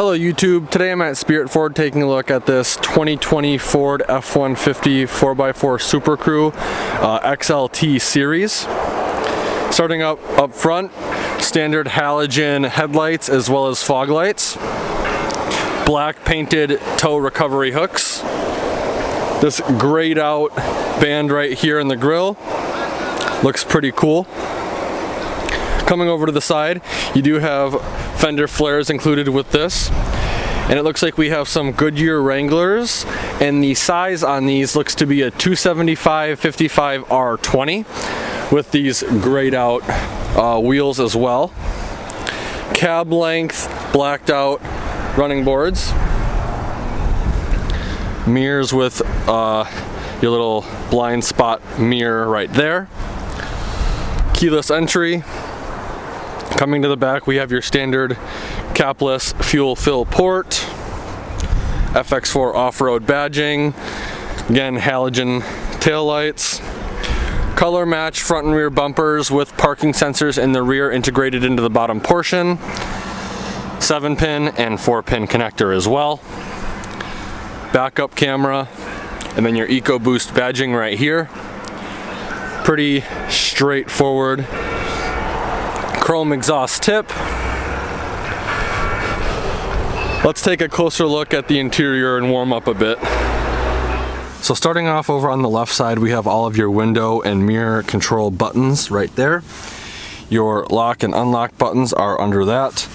Hello YouTube, today I'm at Spirit Ford taking a look at this 2020 Ford F150 4x4 Super Crew XLT series. Starting up front, standard halogen headlights as well as fog lights. Black painted tow recovery hooks. This grayed out band right here in the grille looks pretty cool. Coming over to the side, you do have fender flares included with this, and it looks like we have some Goodyear Wranglers, and the size on these looks to be a 275/55 R20 with these grayed out wheels as well. Cab length blacked out running boards, mirrors with your little blind spot mirror right there, keyless entry. Coming to the back, we have your standard capless fuel fill port, FX4 off-road badging, again halogen taillights, color match front and rear bumpers with parking sensors in the rear integrated into the bottom portion, 7-pin and 4-pin connector as well, backup camera, and then your EcoBoost badging right here. Pretty straightforward. Chrome exhaust tip. Let's take a closer look at the interior and warm up a bit. So starting off over on the left side, we have all of your window and mirror control buttons right there. Your lock and unlock buttons are under that.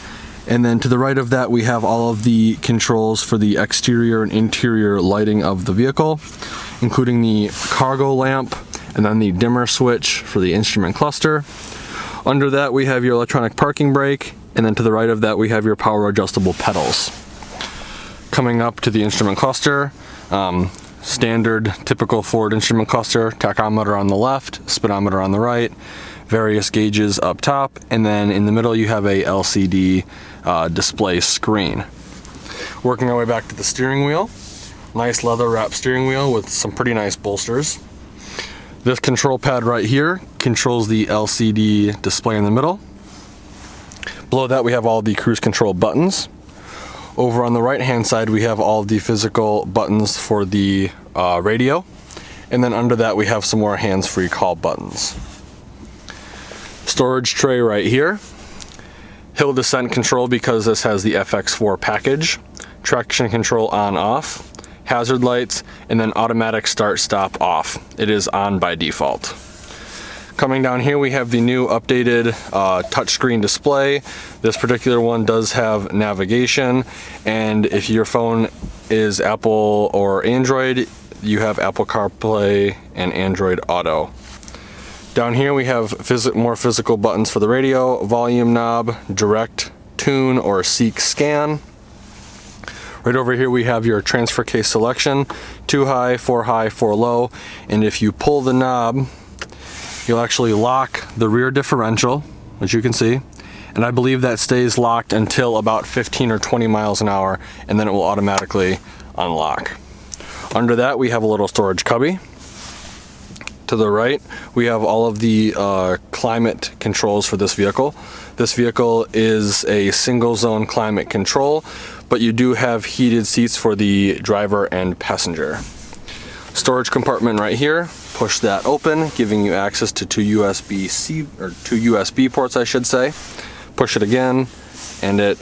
And then to the right of that, we have all of the controls for the exterior and interior lighting of the vehicle, including the cargo lamp and then the dimmer switch for the instrument cluster. Under that, we have your electronic parking brake, and then to the right of that, we have your power adjustable pedals. Coming up to the instrument cluster, standard typical Ford instrument cluster, tachometer on the left, speedometer on the right, various gauges up top, and then in the middle you have a LCD display screen. Working our way back to the steering wheel, nice leather wrap steering wheel with some pretty nice bolsters. This control pad right here controls the LCD display in the middle. Below that we have all the cruise control buttons. Over on the right hand side we have all the physical buttons for the radio. And then under that we have some more hands-free call buttons. Storage tray right here. Hill descent control because this has the FX4 package. Traction control on off. Hazard lights, and then automatic start stop off. It is on by default. Coming down here we have the new updated touchscreen display. This particular one does have navigation, and if your phone is Apple or Android, you have Apple CarPlay and Android Auto. Down here we have more physical buttons for the radio, volume knob, direct tune or seek scan. Right over here we have your transfer case selection, 2 high, 4 low, and if you pull the knob, you'll actually lock the rear differential, as you can see, and I believe that stays locked until about 15 or 20 miles an hour, and then it will automatically unlock. Under that we have a little storage cubby. To the right we have all of the climate controls for this vehicle. This vehicle is a single zone climate control, but you do have heated seats for the driver and passenger. Storage compartment right here, push that open, giving you access to two USB ports, I should say. Push it again, and it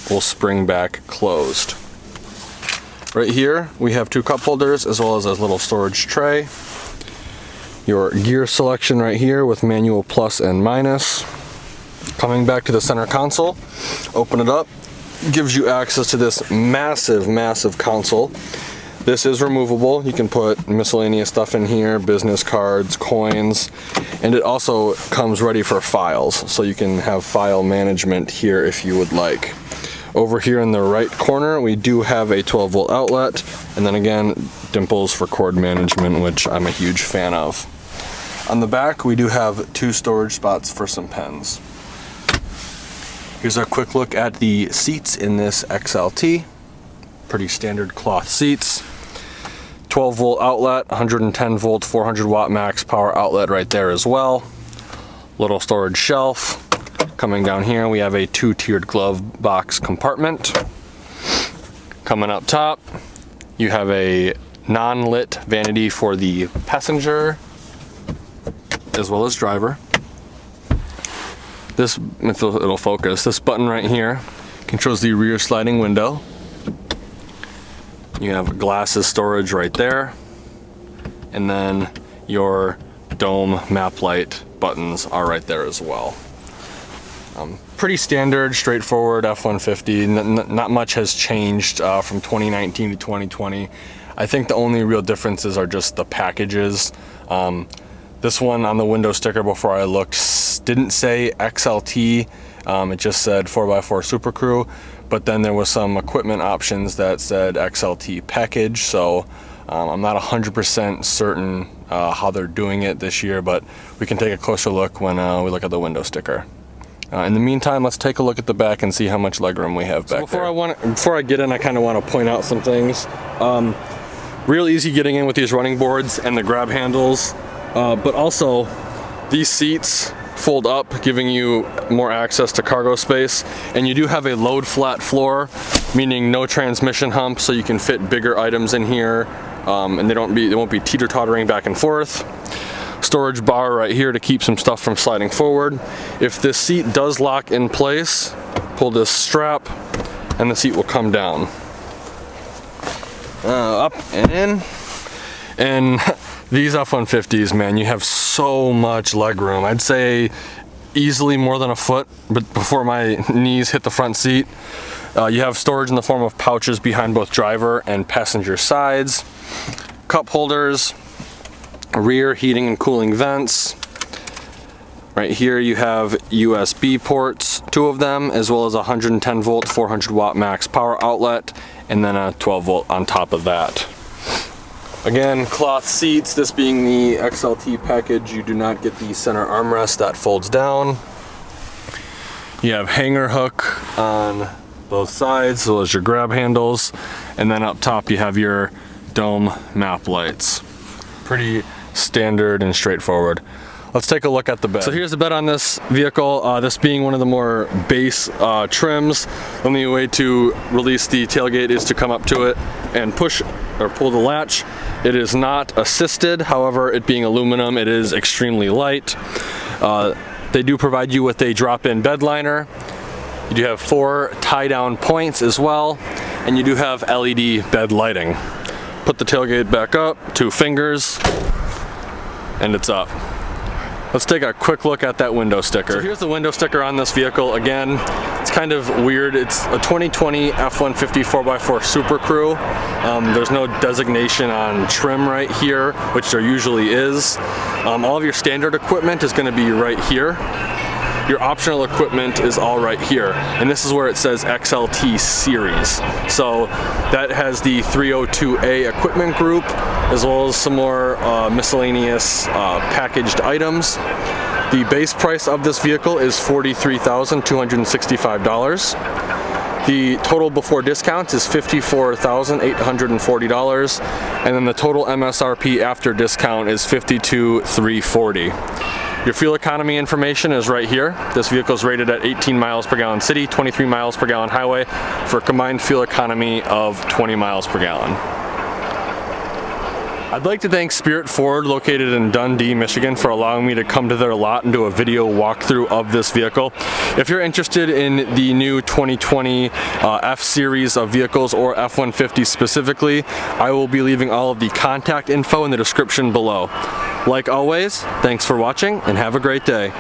will spring back closed. Right here, we have 2 cup holders as well as a little storage tray. Your gear selection right here with manual plus and minus. Coming back to the center console, open it up. Gives you access to this massive console. This is removable. You can put miscellaneous stuff in here, business cards, coins, and it also comes ready for files, so you can have file management here if you would like. Over here in the right corner we do have a 12-volt outlet, and then again dimples for cord management, which I'm a huge fan of. On the back we do have 2 storage spots for some pens. Here's a quick look at the seats in this XLT. Pretty standard cloth seats. 12-volt outlet, 110 volt, 400 watt max power outlet right there as well. Little storage shelf. Coming down here we have a 2-tiered glove box compartment. Coming up top, you have a non-lit vanity for the passenger as well as driver. This, if it'll focus, this button right here controls the rear sliding window. You have glasses storage right there, and then your dome map light buttons are right there as well. Pretty standard, straightforward F-150. Not much has changed from 2019 to 2020. I think the only real differences are just the packages. This one on the window sticker before I looked didn't say XLT, it just said 4x4 Super Crew, but then there was some equipment options that said XLT package, so I'm not 100% certain how they're doing it this year, but we can take a closer look when we look at the window sticker. In the meantime, let's take a look at the back and see how much legroom we have back there. Before I get in, I kind of want to point out some things. Real easy getting in with these running boards and the grab handles, but also these seats fold up, giving you more access to cargo space, and you do have a load flat floor, meaning no transmission hump, so you can fit bigger items in here, and they won't be teeter-tottering back and forth. Storage bar right here to keep some stuff from sliding forward. If this seat does lock in place, pull this strap and the seat will come down. Up and in. And these F-150s, man, you have so much legroom. I'd say easily more than a foot, but before my knees hit the front seat. You have storage in the form of pouches behind both driver and passenger sides. Cup holders. Rear heating and cooling vents. Right here you have USB ports, 2 of them, as well as a 110 volt 400 watt max power outlet, and then a 12 volt on top of that. Again, cloth seats, this being the XLT package, you do not get the center armrest that folds down. You have hanger hook on both sides, as well as your grab handles, and then up top you have your dome map lights. Pretty standard and straightforward. Let's take a look at the bed. So here's the bed on this vehicle. This being one of the more base trims, the only way to release the tailgate is to come up to it and push or pull the latch. It is not assisted, however, it being aluminum, it is extremely light. They do provide you with a drop-in bed liner. You do have 4 tie-down points as well, and you do have LED bed lighting. Put the tailgate back up, 2 fingers, and it's up. Let's take a quick look at that window sticker. So here's the window sticker on this vehicle. Again, it's kind of weird. It's a 2020 F-150 4x4 Super Crew. There's no designation on trim right here, which there usually is. All of your standard equipment is going to be right here. Your optional equipment is all right here, and this is where it says XLT series. So that has the 302A equipment group, as well as some more miscellaneous packaged items. The base price of this vehicle is $43,265. The total before discounts is $54,840, and then the total MSRP after discount is $52,340. Your fuel economy information is right here. This vehicle is rated at 18 miles per gallon city, 23 miles per gallon highway, for a combined fuel economy of 20 miles per gallon. I'd like to thank Spirit Ford, located in Dundee, Michigan, for allowing me to come to their lot and do a video walkthrough of this vehicle. If you're interested in the new 2020 F-Series of vehicles, or F-150 specifically, I will be leaving all of the contact info in the description below. Like always, thanks for watching and have a great day.